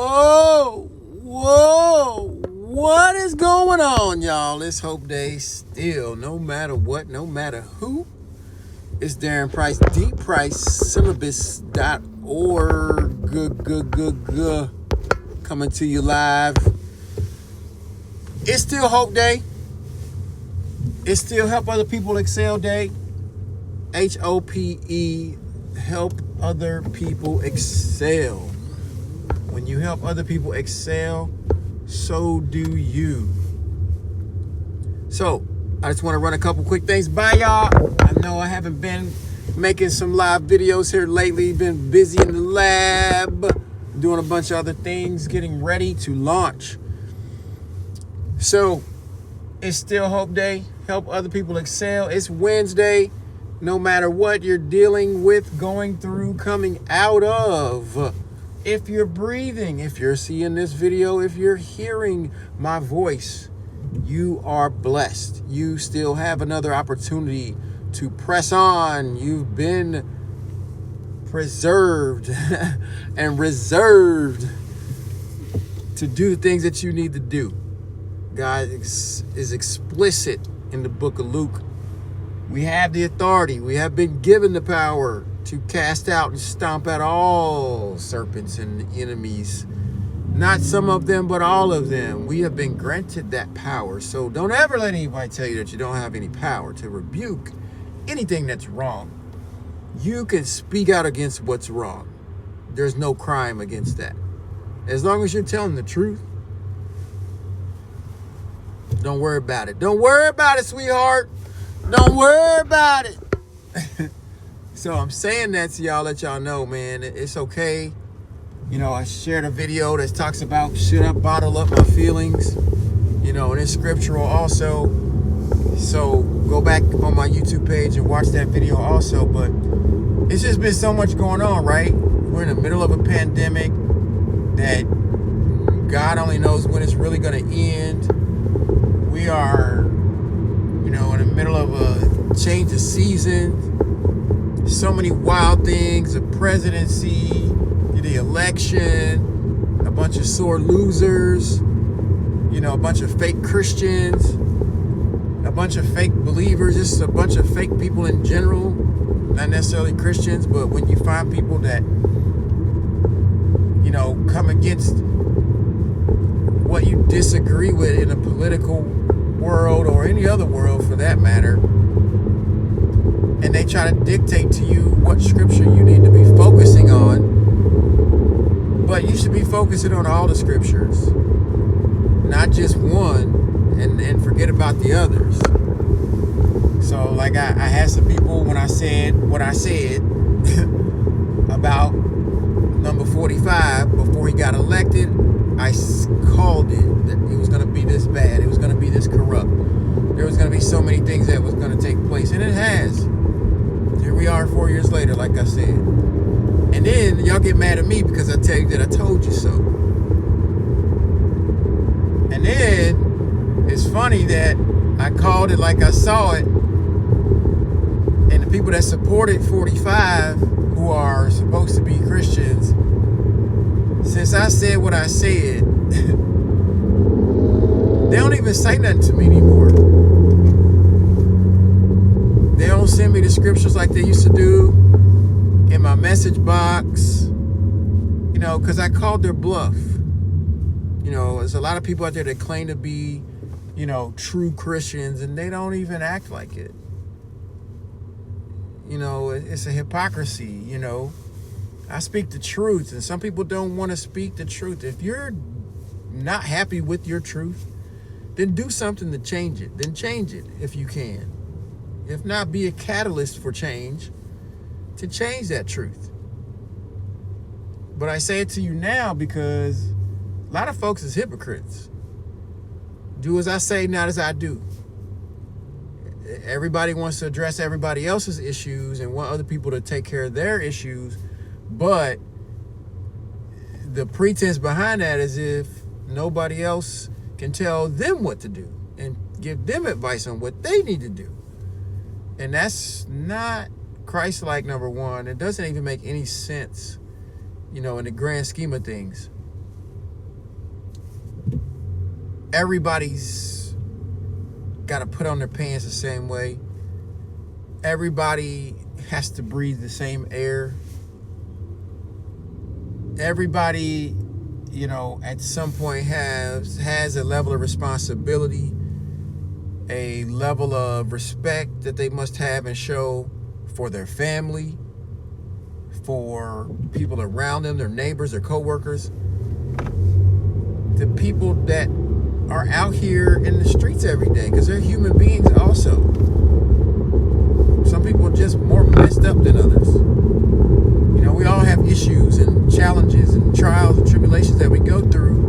Whoa, what is going on, y'all? It's Hope Day still, no matter what, no matter who. It's Darren Price, deeppricesyllabus.org, coming to you live. It's still Hope Day. It's still Help Other People Excel Day. H.O.P.E, help other people excel. When you help other people excel, so do you. So, I just want to run a couple quick things by y'all. I know I haven't been making some live videos here lately. Been busy in the lab, doing a bunch of other things, getting ready to launch. So, it's still Hope Day. Help other people excel. It's Wednesday. No matter what you're dealing with, going through, coming out of, if you're breathing, if you're seeing this video, if you're hearing my voice, you are blessed. You still have another opportunity to press on. You've been preserved and reserved to do the things that you need to do. God is explicit in the book of Luke. We have the authority. We have been given the power to cast out and stomp out all serpents and enemies. Not some of them, but all of them. We have been granted that power. So don't ever let anybody tell you that you don't have any power to rebuke anything that's wrong. You can speak out against what's wrong. There's no crime against that. As long as you're telling the truth, don't worry about it. Don't worry about it, sweetheart. Don't worry about it. So I'm saying that to y'all, let y'all know, man, it's okay. You know, I shared a video that talks about should I bottle up my feelings? You know, and it's scriptural also. So go back on my YouTube page and watch that video also. But it's just been so much going on, right? We're in the middle of a pandemic that God only knows when it's really going to end. We are, you know, in the middle of a change of season. So many wild things, the presidency, the election, a bunch of sore losers, you know, a bunch of fake Christians, a bunch of fake believers, just a bunch of fake people in general, not necessarily Christians, but when you find people that, you know, come against what you disagree with in a political world or any other world for that matter, and they try to dictate to you what scripture you need to be focusing on, but you should be focusing on all the scriptures, not just one, and forget about the others. So like I had some people, when I said what I said about number 45 before he got elected, I called it that it was going to be this bad, it was going to be this corrupt, there was going to be so many things that was going to take place, and it has. Here we are 4 years later, like I said. And then y'all get mad at me because I tell you that I told you so. And then it's funny that I called it like I saw it. And the people that supported 45, who are supposed to be Christians, since I said what I said, they don't even say nothing to me anymore. They don't send me the scriptures like they used to do in my message box, you know, because I called their bluff. You know, there's a lot of people out there that claim to be, you know, true Christians, and they don't even act like it. You know, it's a hypocrisy, you know. I speak the truth, and some people don't want to speak the truth. If you're not happy with your truth, then do something to change it. Then change it if you can. If not, be a catalyst for change to change that truth. But I say it to you now because a lot of folks is hypocrites. Do as I say, not as I do. Everybody wants to address everybody else's issues and want other people to take care of their issues, but the pretense behind that is if nobody else can tell them what to do and give them advice on what they need to do. And that's not Christ-like, number one. It doesn't even make any sense, you know, in the grand scheme of things. everybody's got to put on their pants the same way. Everybody has to breathe the same air. Everybody, at some point has a level of responsibility, a level of respect that they must have and show for their family, for people around them, their neighbors, their coworkers, the people that are out here in the streets every day, because they're human beings also. Some people are just more messed up than others. We all have issues and challenges and trials and tribulations that we go through,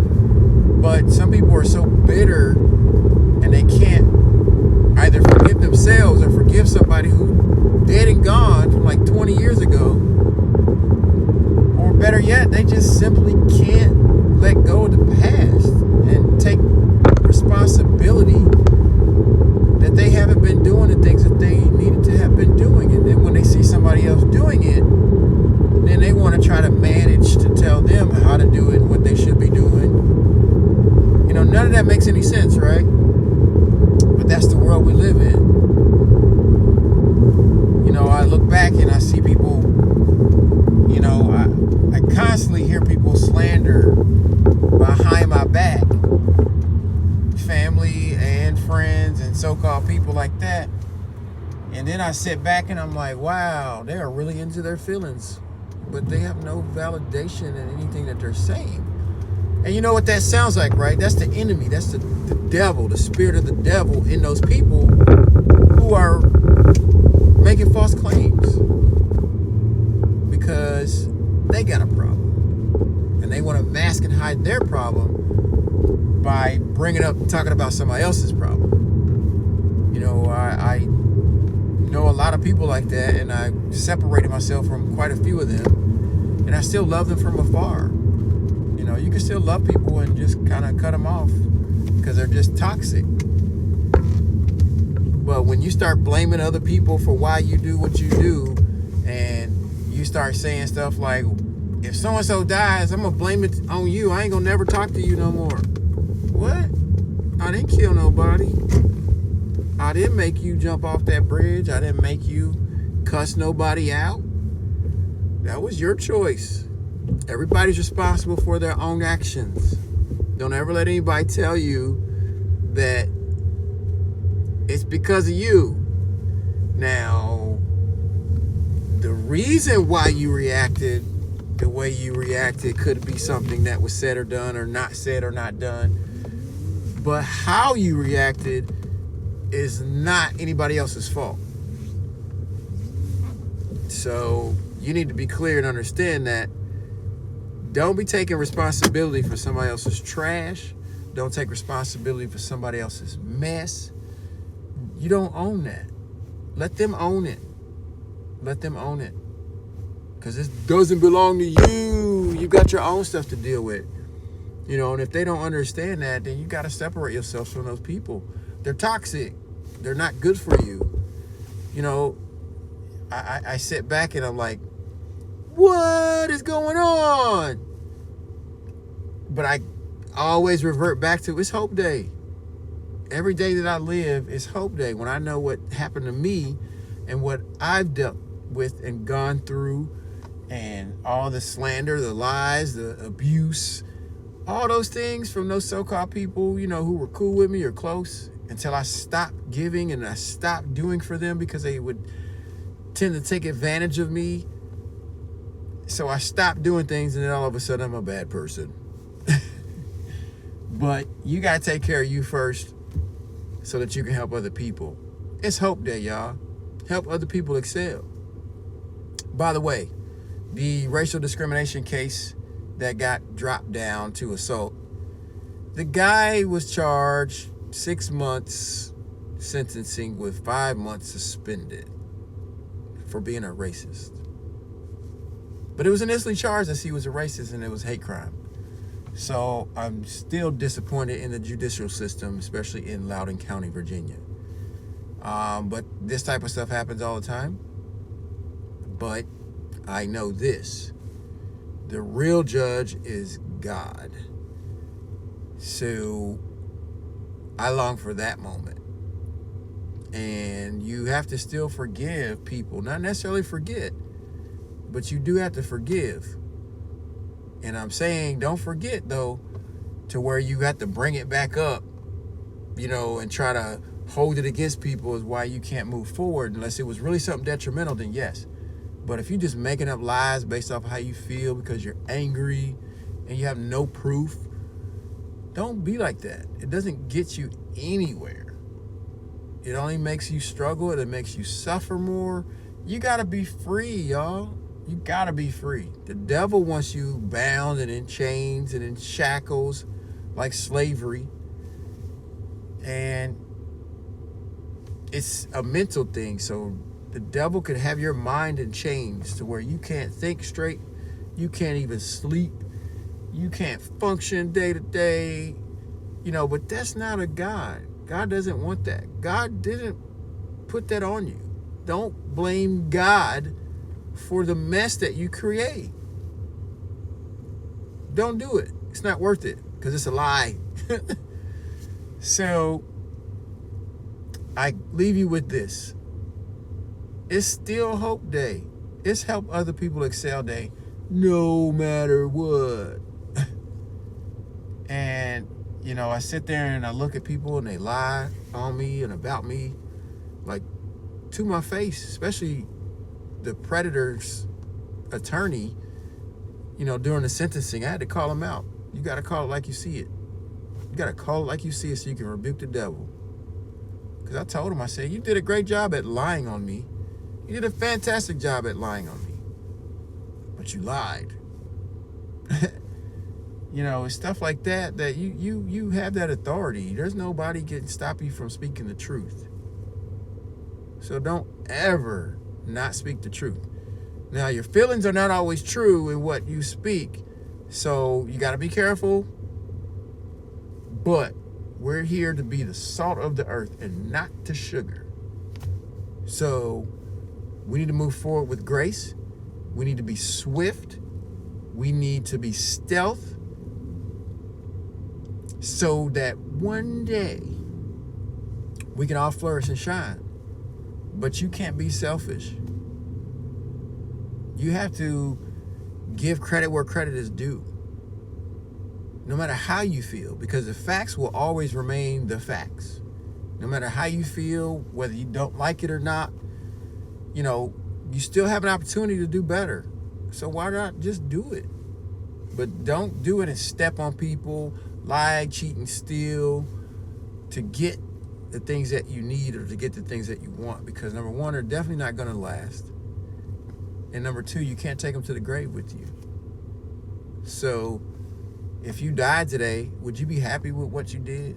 but some people are so bitter and they can't either forgive themselves or forgive somebody who dead and gone from like 20 years ago, or better yet, they just simply can't let go of the past and take responsibility that they haven't been doing the things that they needed to have been doing. And then when they see somebody else doing it, then they want to try to manage to tell them how to do it and what they should be doing. None of that makes any sense, right? But that's the world we live in. I look back and I see people, I constantly hear people slander behind my back, family and friends and so-called people like that. And then I sit back and I'm like, wow, they are really into their feelings, but they have no validation in anything that they're saying. And you know what that sounds like, right? That's the enemy. That's the devil, the spirit of the devil in those people who are making false claims because they got a problem. And they want to mask and hide their problem by talking about somebody else's problem. I know a lot of people like that, and I separated myself from quite a few of them, and I still love them from afar. You can still love people and just kind of cut them off because they're just toxic. But when you start blaming other people for why you do what you do, and you start saying stuff like, if so-and-so dies, I'm going to blame it on you. I ain't going to never talk to you no more. What? I didn't kill nobody. I didn't make you jump off that bridge. I didn't make you cuss nobody out. That was your choice. Everybody's responsible for their own actions. Don't ever let anybody tell you that it's because of you. Now, the reason why you reacted the way you reacted could be something that was said or done or not said or not done. But how you reacted is not anybody else's fault. So you need to be clear and understand that. Don't be taking responsibility for somebody else's trash. Don't take responsibility for somebody else's mess. You don't own that. Let them own it. Let them own it. Because this doesn't belong to you. You got your own stuff to deal with. And if they don't understand that, then you got to separate yourself from those people. They're toxic. They're not good for you. I sit back and I'm like, what is going on? But I always revert back to, it's Hope Day. Every day that I live is Hope Day. When I know what happened to me and what I've dealt with and gone through, and all the slander, the lies, the abuse, all those things from those so-called people, who were cool with me or close, until I stopped giving and I stopped doing for them because they would tend to take advantage of me. So I stopped doing things, and then all of a sudden I'm a bad person. But you got to take care of you first so that you can help other people. It's Hope Day, y'all. Help other people excel. By the way, the racial discrimination case that got dropped down to assault, the guy was charged 6 months sentencing with 5 months suspended for being a racist. But it was initially charged as he was a racist and it was hate crime. So I'm still disappointed in the judicial system, especially in Loudoun County, Virginia. But this type of stuff happens all the time. But I know this. The real judge is God. So I long for that moment. And you have to still forgive people, not necessarily forget, but you do have to forgive. And I'm saying don't forget, though, to where you got to bring it back up, and try to hold it against people is why you can't move forward. Unless it was really something detrimental, then yes. But if you're just making up lies based off how you feel because you're angry and you have no proof, don't be like that. It doesn't get you anywhere. It only makes you struggle. It makes you suffer more. You got to be free, y'all. You got to be free. The devil wants you bound and in chains and in shackles like slavery. And it's a mental thing. So the devil could have your mind in chains to where you can't think straight. You can't even sleep. You can't function day to day. But that's not a God. God doesn't want that. God didn't put that on you. Don't blame God for the mess that you create. Don't do it. It's not worth it because it's a lie. So I leave you with this. It's still Hope Day. It's Help Other People Excel Day, no matter what. And I sit there and I look at people and they lie on me and about me, like to my face, especially the predator's attorney, during the sentencing. I had to call him out. You got to call it like you see it. You got to call it like you see it so you can rebuke the devil. Because I told him, I said, you did a great job at lying on me. You did a fantastic job at lying on me. But you lied. It's stuff like that you have that authority. There's nobody can stop you from speaking the truth. So don't ever not speak the truth. Now, your feelings are not always true in what you speak, so you got to be careful. But we're here to be the salt of the earth and not the sugar. So we need to move forward with grace. We need to be swift. We need to be stealth, so that one day we can all flourish and shine. But you can't be selfish. You have to give credit where credit is due, no matter how you feel, because the facts will always remain the facts. No matter how you feel, whether you don't like it or not, you still have an opportunity to do better. So why not just do it? But don't do it and step on people, lie, cheat, and steal to get the things that you need or to get the things that you want. Because number one, they're definitely not going to last. And number two, you can't take them to the grave with you. So if you died today, would you be happy with what you did?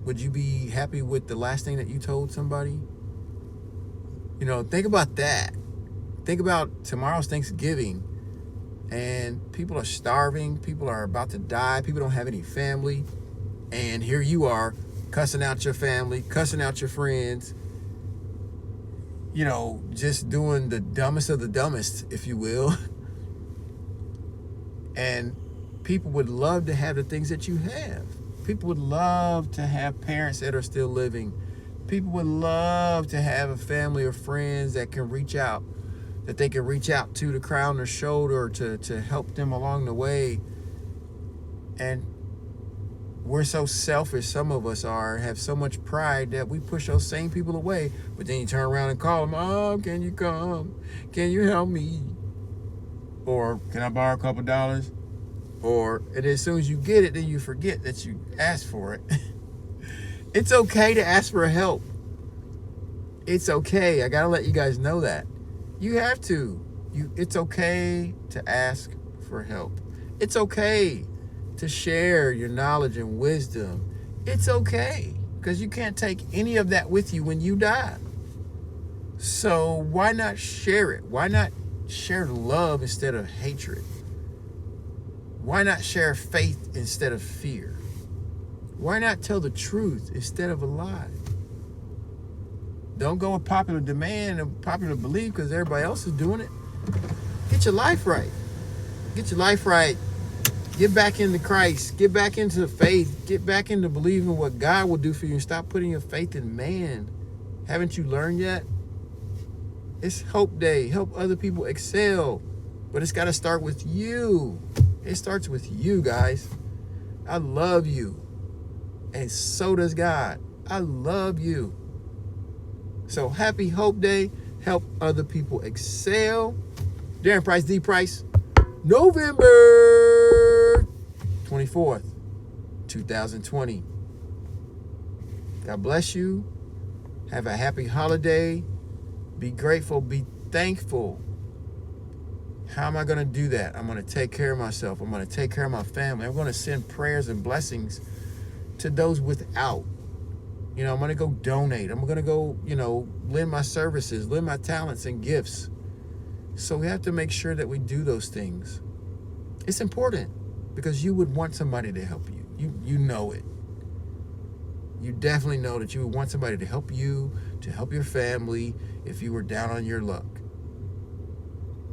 Would you be happy with the last thing that you told somebody? Think about that. Think about tomorrow's Thanksgiving. And people are starving. People are about to die. People don't have any family. And here you are cussing out your family, cussing out your friends, just doing the dumbest of the dumbest, if you will. And people would love to have the things that you have. People would love to have parents that are still living. People would love to have a family or friends that can reach out, that they can reach out to cry on their shoulder, to help them along the way. And we're so selfish, some of us have so much pride that we push those same people away. But then you turn around and call them, oh, can you come? Can you help me? Or can I borrow a couple dollars? And as soon as you get it, then you forget that you asked for it. It's okay to ask for help. It's okay. I got to let you guys know that. You have to. It's okay to ask for help. It's okay to share your knowledge and wisdom. It's okay, because you can't take any of that with you when you die. So why not share it? Why not share love instead of hatred? Why not share faith instead of fear? Why not tell the truth instead of a lie? Don't go with popular demand and popular belief because everybody else is doing it. Get your life right. Get your life right. Get back into Christ. Get back into the faith. Get back into believing what God will do for you and stop putting your faith in man. Haven't you learned yet? It's Hope Day. Help other people excel. But it's got to start with you. It starts with you, guys. I love you. And so does God. I love you. So happy Hope Day. Help other people excel. Darren Price, D Price. November 24th, 2020. God bless you. Have a happy holiday. Be grateful. Be thankful. How am I going to do that? I'm going to take care of myself. I'm going to take care of my family. I'm going to send prayers and blessings to those without. You know, I'm going to go donate. I'm going to go, lend my services, lend my talents and gifts. So we have to make sure that we do those things. It's important because you would want somebody to help you. You know it. You definitely know that you would want somebody to help you, to help your family if you were down on your luck.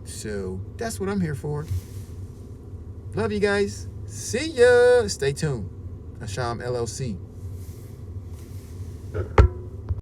So that's what I'm here for. Love you guys. See ya. Stay tuned. H.O.P.E LLC.